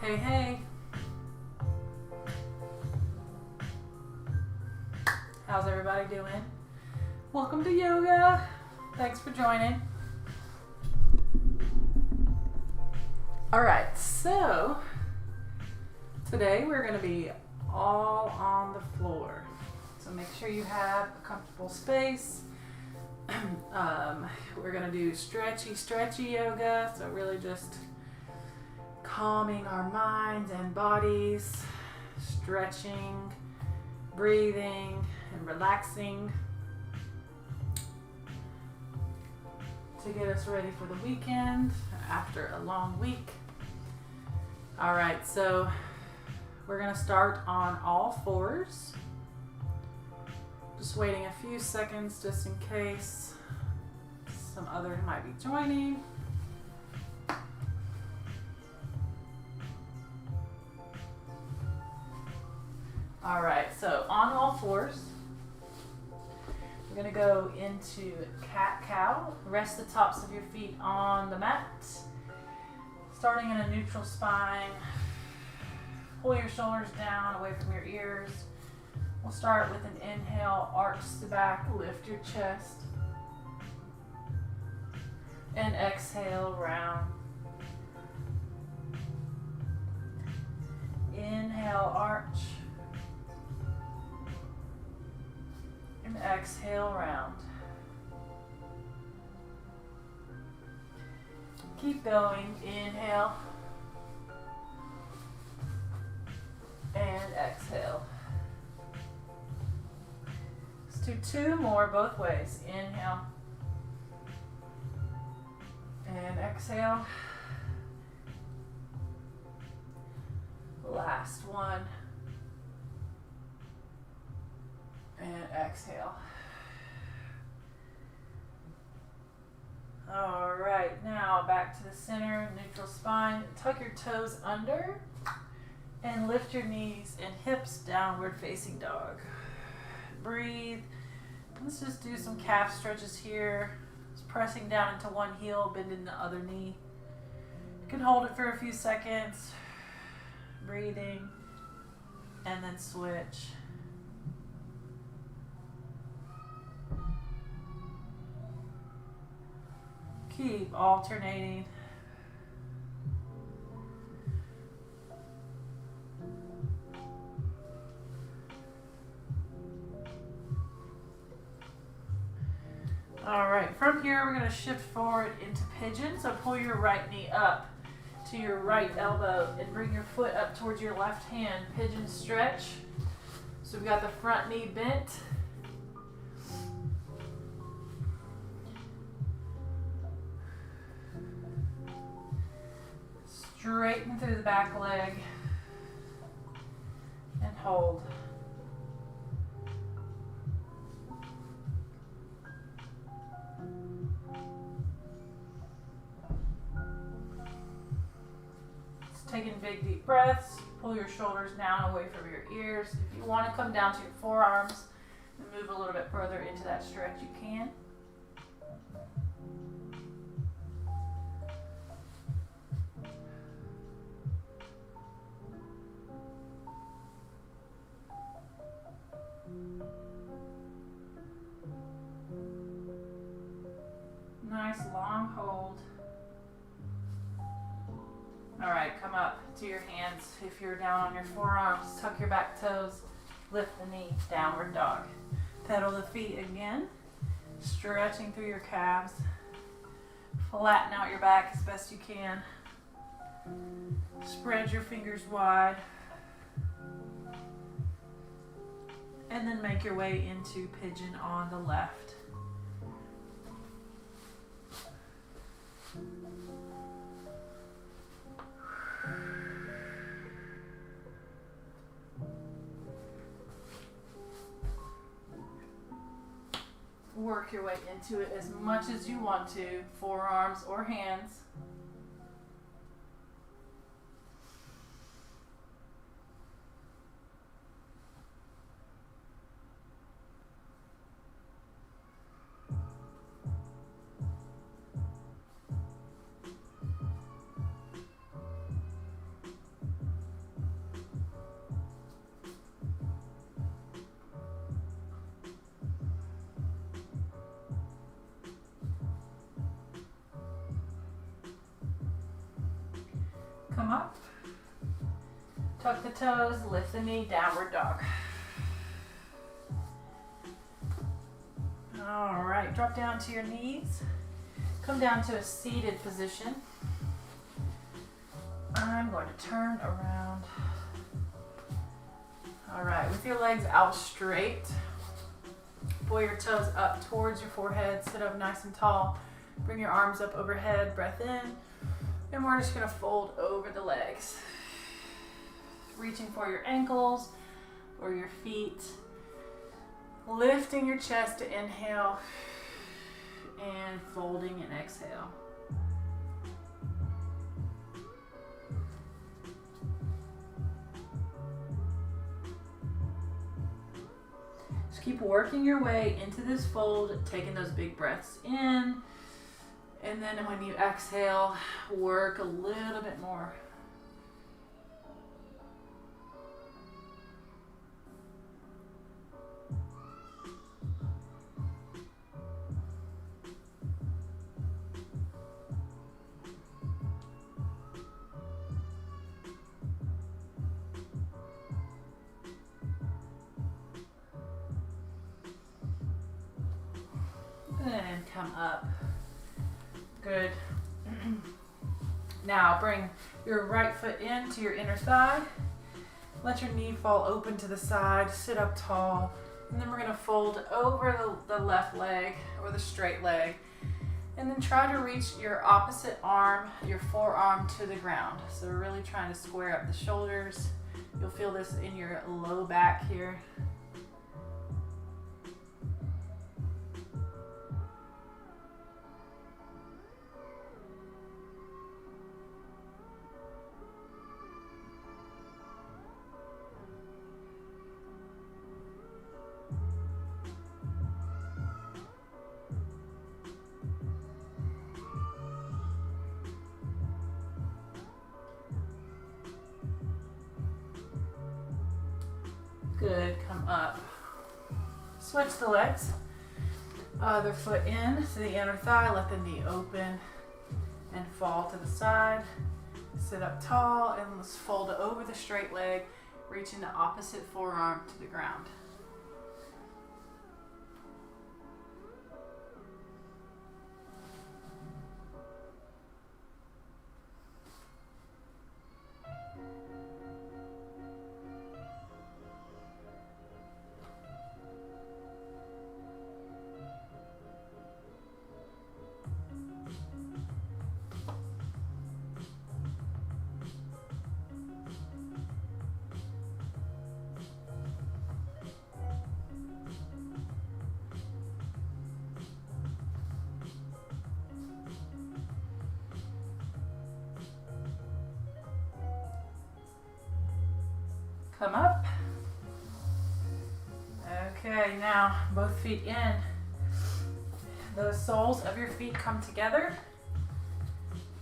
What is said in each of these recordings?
Hey, hey. How's everybody doing? Welcome to yoga. Thanks for joining. All right, so today we're going to be all on the floor. So make sure you have a comfortable space. We're going to do stretchy yoga. So really just calming our minds and bodies, stretching, breathing, and relaxing to get us ready for the weekend after a long week. All right, so we're going to start on all fours. Just waiting a few seconds just in case some others might be joining. All right, so on all fours, we're going to go into cat-cow. Rest the tops of your feet on the mat. Starting in a neutral spine. Pull your shoulders down away from your ears. We'll start with an inhale, arch the back, lift your chest. And exhale, round. Inhale, arch. And exhale, round. Keep going. Inhale. And exhale. Let's do two more both ways. Inhale. And exhale. Last one. And exhale. All right, now back to the center, neutral spine. Tuck your toes under and lift your knees and hips, downward facing dog. Breathe. Let's just do some calf stretches here. Just pressing down into one heel, bending the other knee. You can hold it for a few seconds. Breathing. And then switch. Keep alternating. All right, from here we're going to shift forward into pigeon. So pull your right knee up to your right elbow and bring your foot up towards your left hand. Pigeon stretch. So we've got the front knee bent. Straighten through the back leg and hold. Just taking big deep breaths. Pull your shoulders down away from your ears. If you want to come down to your forearms and move a little bit further into that stretch, you can. Nice long hold. All right, come up to your hands. If you're down on your forearms, tuck your back toes, lift the knee, downward dog. Pedal the feet again, stretching through your calves. Flatten out your back as best you can. Spread your fingers wide. And then make your way into pigeon on the left. Work your way into it as much as you want to, forearms or hands. Come up. Tuck the toes, lift the knee, downward dog. All right, drop down to your knees. Come down to a seated position. I'm going to turn around. All right, with your legs out straight, pull your toes up towards your forehead, sit up nice and tall. Bring your arms up overhead, breath in, and we're just gonna fold over the legs. Reaching for your ankles or your feet. Lifting your chest to inhale and folding and exhale. Just keep working your way into this fold, taking those big breaths in. And then when you exhale, work a little bit more. And come up. Good. Now bring your right foot into your inner thigh. Let your knee fall open to the side. Sit up tall. And then we're going to fold over the left leg or the straight leg. And then try to reach your opposite arm, your forearm to the ground. So we're really trying to square up the shoulders. You'll feel this in your low back here. Good, come up. Switch the legs. Other foot in to the inner thigh, let the knee open and fall to the side. Sit up tall and let's fold over the straight leg, reaching the opposite forearm to the ground. Come up. Okay, now both feet in. The soles of your feet come together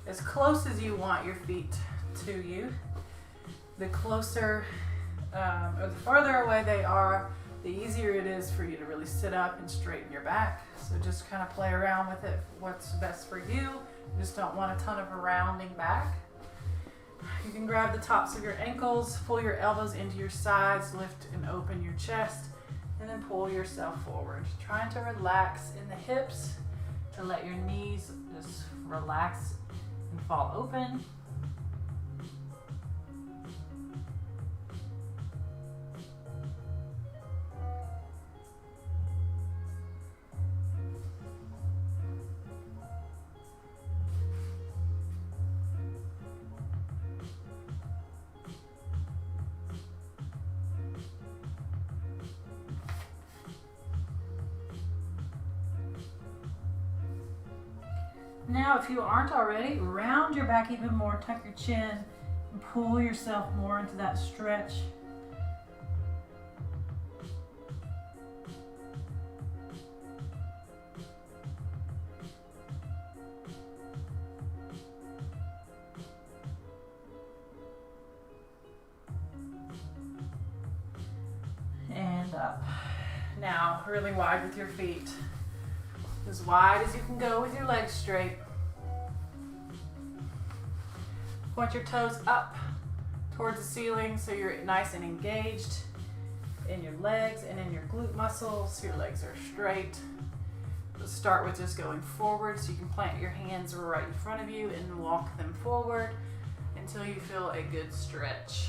as close as you want your feet to you. The closer or the farther away they are, the easier it is for you to really sit up and straighten your back. So just kind of play around with it, what's best for you. You just don't want a ton of rounding back. You can grab the tops of your ankles, pull your elbows into your sides, lift and open your chest, and then pull yourself forward. Trying to relax in the hips, to let your knees just relax and fall open. Now, if you aren't already, round your back even more, tuck your chin, and pull yourself more into that stretch. And up. Now, really wide with your feet. As wide as you can go with your legs straight. Point your toes up towards the ceiling so you're nice and engaged in your legs and in your glute muscles. Your legs are straight. We'll start with just going forward so you can plant your hands right in front of you and walk them forward until you feel a good stretch.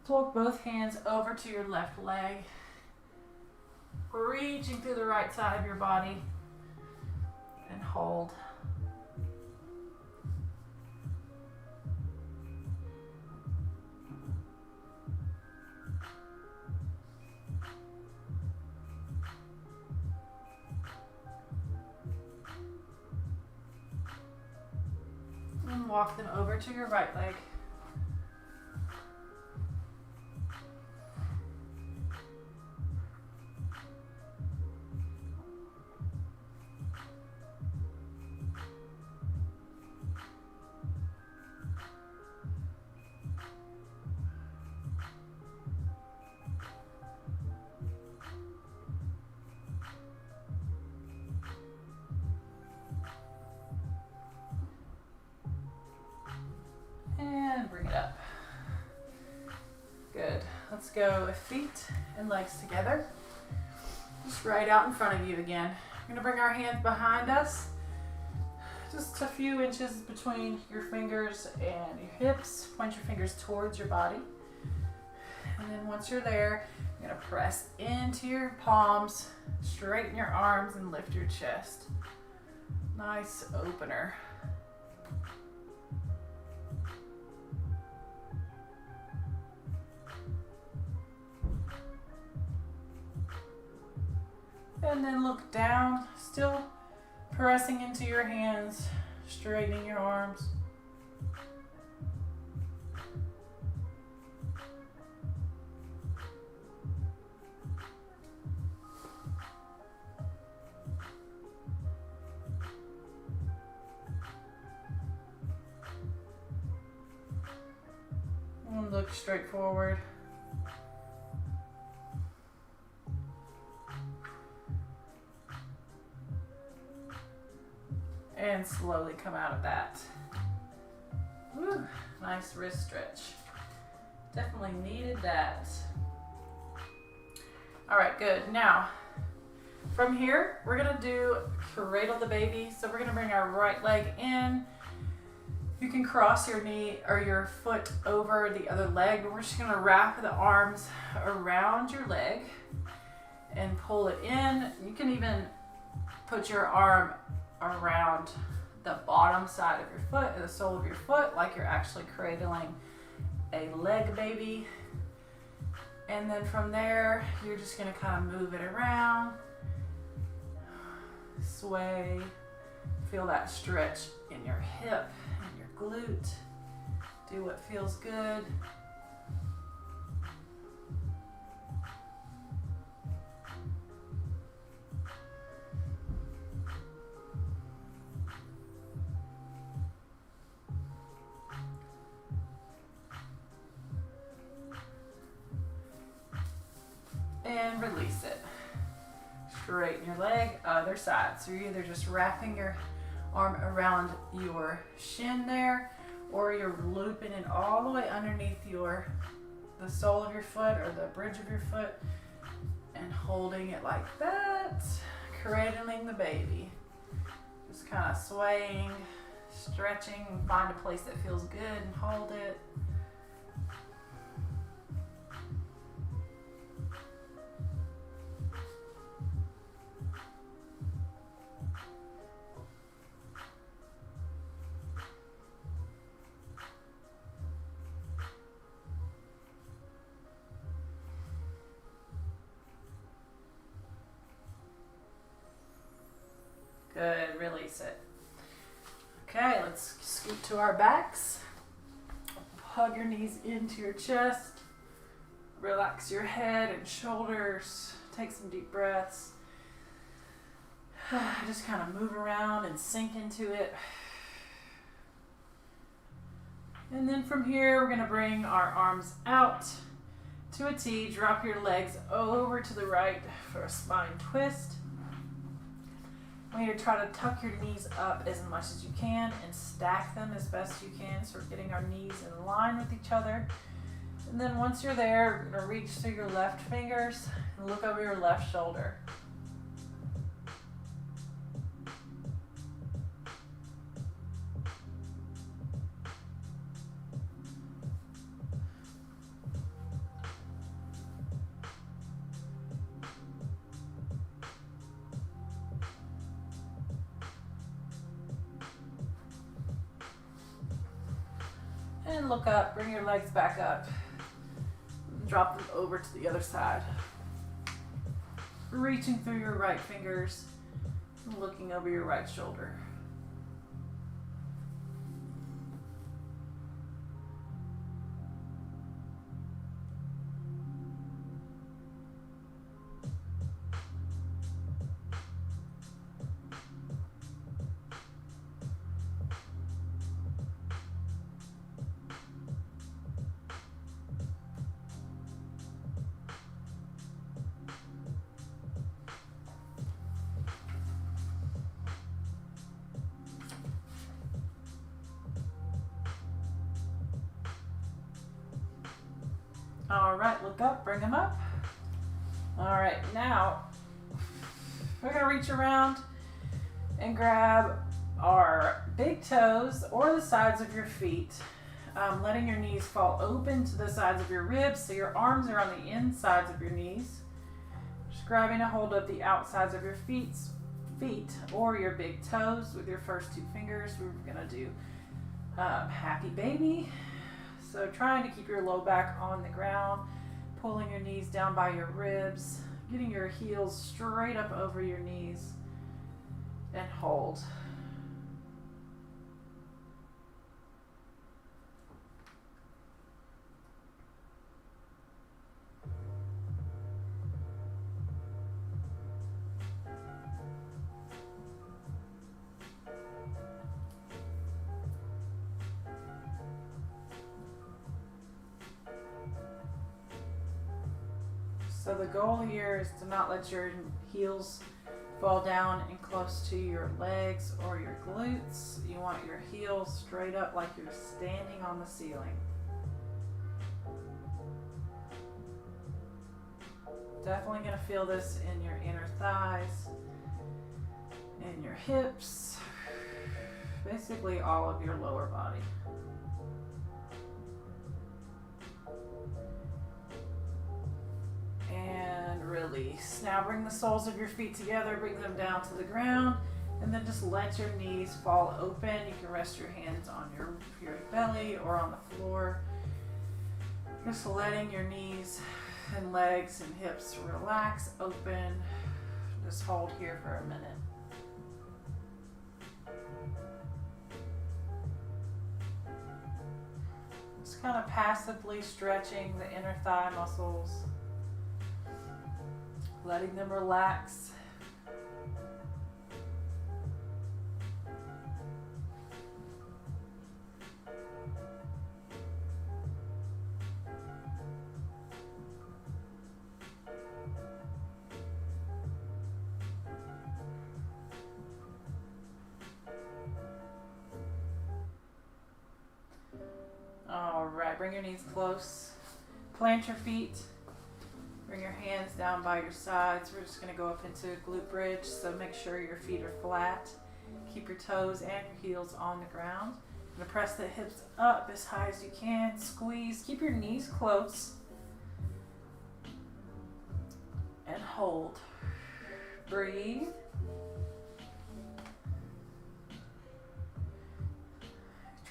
Walk both hands over to your left leg, reaching through the right side of your body, and hold. And walk them over to your right leg. And bring it up. Good. Let's go feet and legs together. Just right out in front of you again. We're going to bring our hands behind us. Just a few inches between your fingers and your hips. Point your fingers towards your body. And then once you're there, you're going to press into your palms, straighten your arms, and lift your chest. Nice opener. And then look down, still pressing into your hands, straightening your arms. And look straight forward. And slowly come out of that. Woo, nice wrist stretch. Definitely needed that. All right, good. Now, from here, we're gonna do cradle the baby. So we're gonna bring our right leg in. You can cross your knee or your foot over the other leg, but we're just gonna wrap the arms around your leg and pull it in. You can even put your arm around the bottom side of your foot, or the sole of your foot, like you're actually cradling a leg baby. And then from there, you're just gonna kind of move it around, sway, feel that stretch in your hip and your glute. Do what feels good. And release it. Straighten your leg, other side. So you're either just wrapping your arm around your shin there, or you're looping it all the way underneath the sole of your foot or the bridge of your foot and holding it like that, cradling the baby. Just kind of swaying, stretching, find a place that feels good and hold it. Good, release it. Okay, let's scoot to our backs. Hug your knees into your chest. Relax your head and shoulders. Take some deep breaths. Just kind of move around and sink into it. And then from here, we're going to bring our arms out to a T. Drop your legs over to the right for a spine twist. I want you to try to tuck your knees up as much as you can and stack them as best you can. So we're getting our knees in line with each other. And then once you're there, you're going to reach through your left fingers and look over your left shoulder. And look up, bring your legs back up. Drop them over to the other side. Reaching through your right fingers, looking over your right shoulder. All right, look up, bring them up. All right, now we're gonna reach around and grab our big toes or the sides of your feet, letting your knees fall open to the sides of your ribs so your arms are on the insides of your knees. Just grabbing a hold of the outsides of your feet or your big toes with your first two fingers. We're gonna do happy baby. So trying to keep your low back on the ground, pulling your knees down by your ribs, getting your heels straight up over your knees, and hold. So the goal here is to not let your heels fall down and close to your legs or your glutes. You want your heels straight up like you're standing on the ceiling. Definitely going to feel this in your inner thighs, in your hips, basically all of your lower body. And release. Now bring the soles of your feet together, bring them down to the ground, and then just let your knees fall open. You can rest your hands on your belly or on the floor. Just letting your knees and legs and hips relax, open. Just hold here for a minute. Just kind of passively stretching the inner thigh muscles. Letting them relax. All right, bring your knees close. Plant your feet. Bring your hands down by your sides. We're just going to go up into a glute bridge, so make sure your feet are flat. Keep your toes and your heels on the ground. You're going to press the hips up as high as you can. Squeeze. Keep your knees close. And hold. Breathe.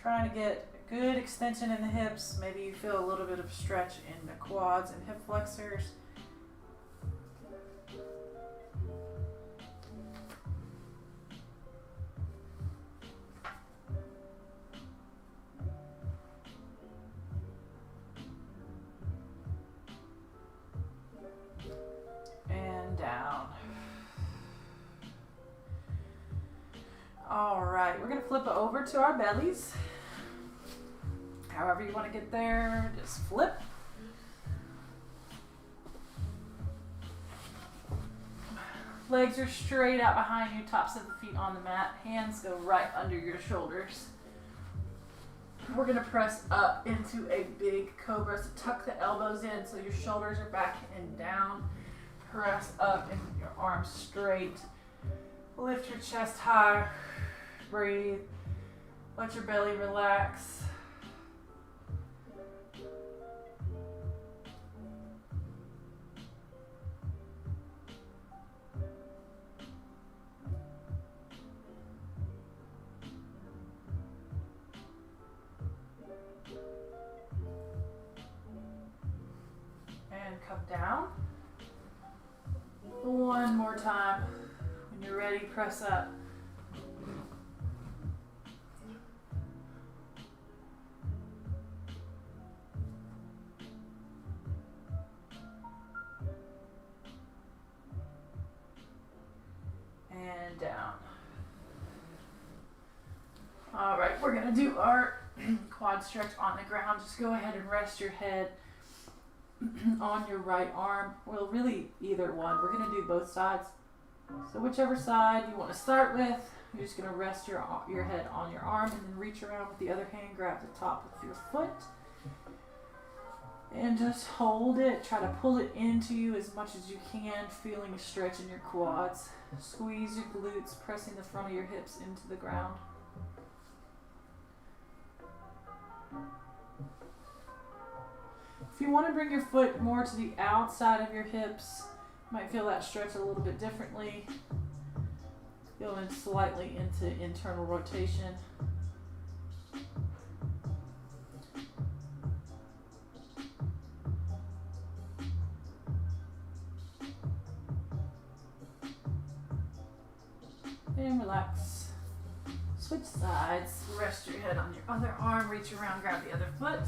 Trying to get a good extension in the hips. Maybe you feel a little bit of stretch in the quads and hip flexors. All right, we're gonna flip it over to our bellies. However you want to get there, just flip. Legs are straight out behind you, tops of the feet on the mat. Hands go right under your shoulders. We're going to press up into a big cobra. So tuck the elbows in so your shoulders are back and down. Press up and your arms straight. Lift your chest high. Breathe. Let your belly relax. And come down. One more time. When you're ready, press up. And down. All right, we're gonna do our quad stretch on the ground. Just go ahead and rest your head on your right arm. Well, really either one. We're going to do both sides. So whichever side you want to start with, you're just going to rest your head on your arm and then reach around with the other hand, grab the top of your foot and just hold it. Try to pull it into you as much as you can, feeling a stretch in your quads. Squeeze your glutes, pressing the front of your hips into the ground. If you want to bring your foot more to the outside of your hips, you might feel that stretch a little bit differently. Going slightly into internal rotation. And relax. Switch sides. Rest your head on your other arm. Reach around, grab the other foot.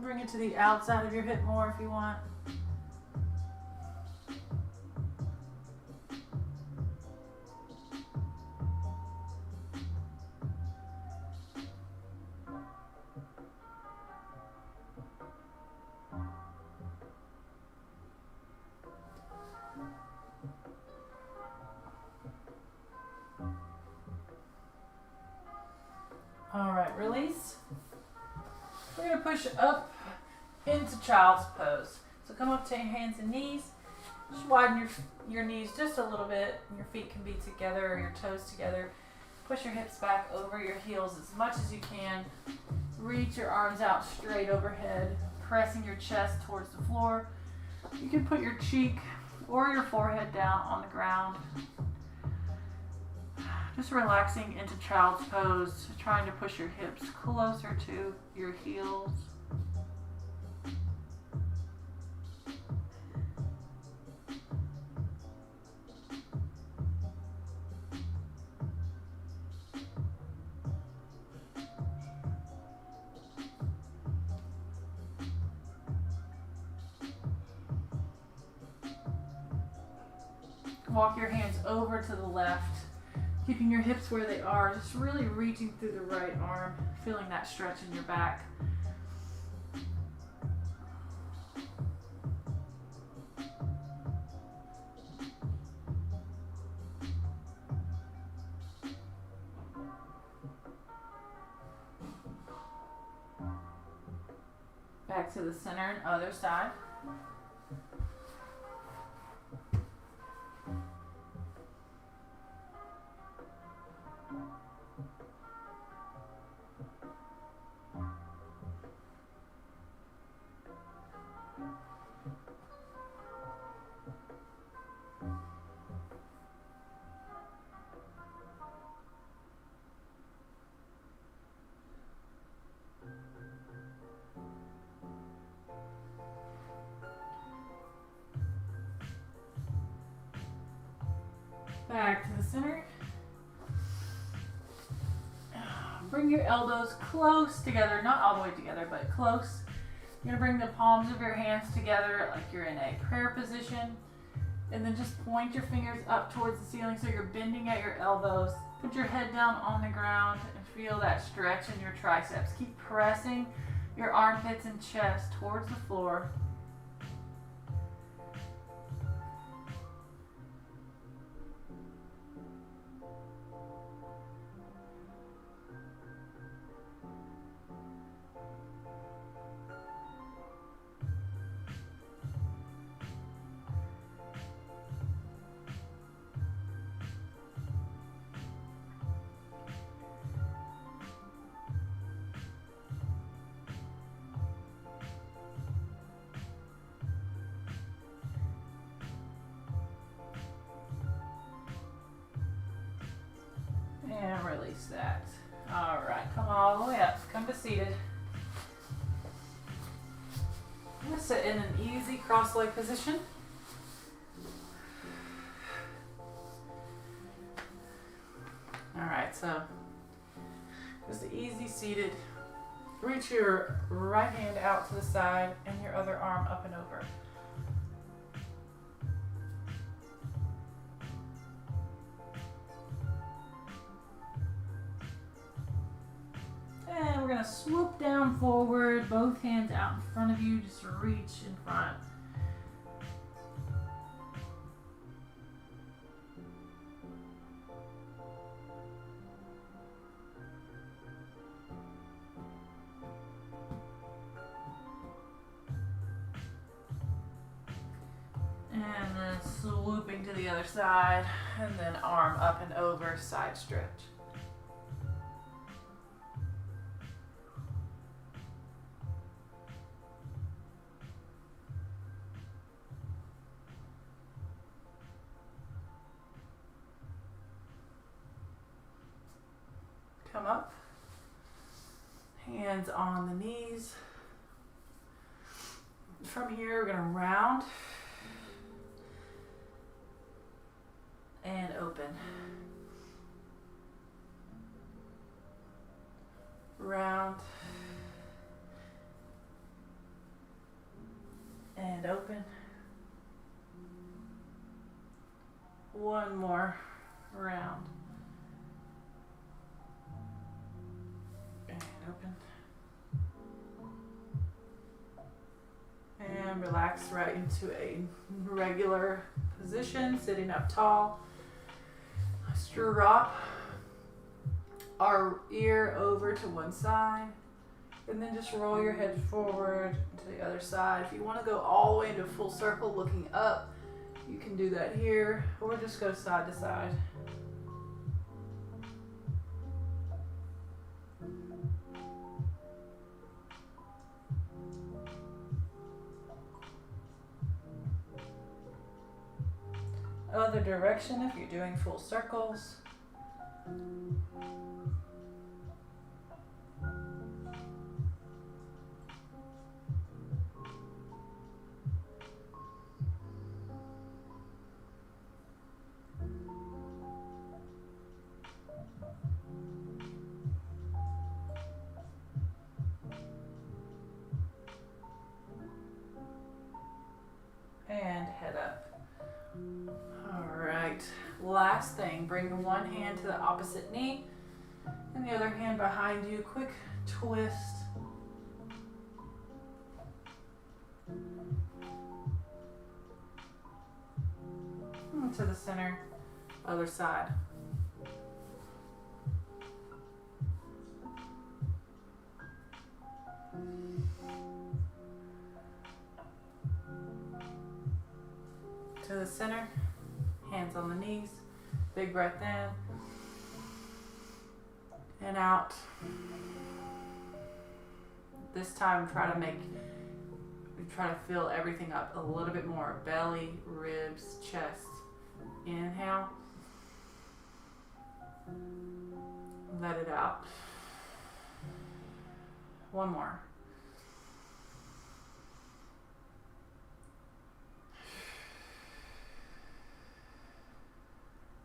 Bring it to the outside of your hip more if you want. All right, release. We're going to push up into child's pose. So come up to your hands and knees. Just widen your knees just a little bit. Your feet can be together or your toes together. Push your hips back over your heels as much as you can. Reach your arms out straight overhead, pressing your chest towards the floor. You can put your cheek or your forehead down on the ground. Just relaxing into child's pose, trying to push your hips closer to your heels. Walk your hands over to the left. Keeping your hips where they are, just really reaching through the right arm, feeling that stretch in your back. Back to the center and other side. Back to the center. Bring your elbows close together, not all the way together, but close. You're gonna bring the palms of your hands together like you're in a prayer position. And then just point your fingers up towards the ceiling so you're bending at your elbows. Put your head down on the ground and feel that stretch in your triceps. Keep pressing your armpits and chest towards the floor. And release that. All right, come all the way up. Come to seated. I'm gonna sit in an easy cross leg position. All right, so just easy seated. Reach your right hand out to the side and your other arm up and over. And we're going to swoop down forward, both hands out in front of you, just reach in front. And then swooping to the other side, and then arm up and over, side stretch. Come up, hands on the knees. From here, we're going to round and open. Round and open. One more round. And open. And relax right into a regular position, sitting up tall. Drop our ear over to one side, and then just roll your head forward to the other side. If you want to go all the way into a full circle looking up, you can do that here, or just go side to side. Other direction if you're doing full circles. And head up. Alright, last thing, bring one hand to the opposite knee and the other hand behind you. Quick twist. To the center, other side. To the center, hands on the knees, big breath in and out. This time try to fill everything up a little bit more. Belly, ribs, chest. Inhale. Let it out. One more.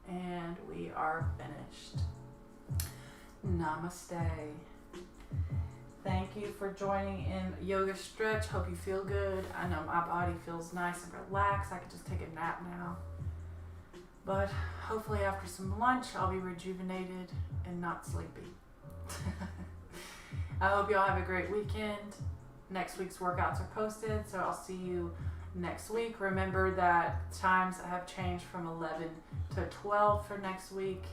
And are finished. Namaste. Thank you for joining in yoga stretch. Hope you feel good. I know my body feels nice and relaxed. I could just take a nap now. But hopefully after some lunch, I'll be rejuvenated and not sleepy. I hope y'all have a great weekend. Next week's workouts are posted, so I'll see you next week. Remember that times have changed from 11 to 12 for next week.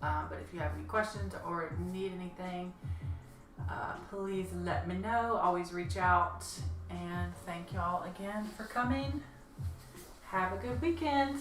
But if you have any questions or need anything, please let me know. Always reach out. And thank y'all again for coming. Have a good weekend.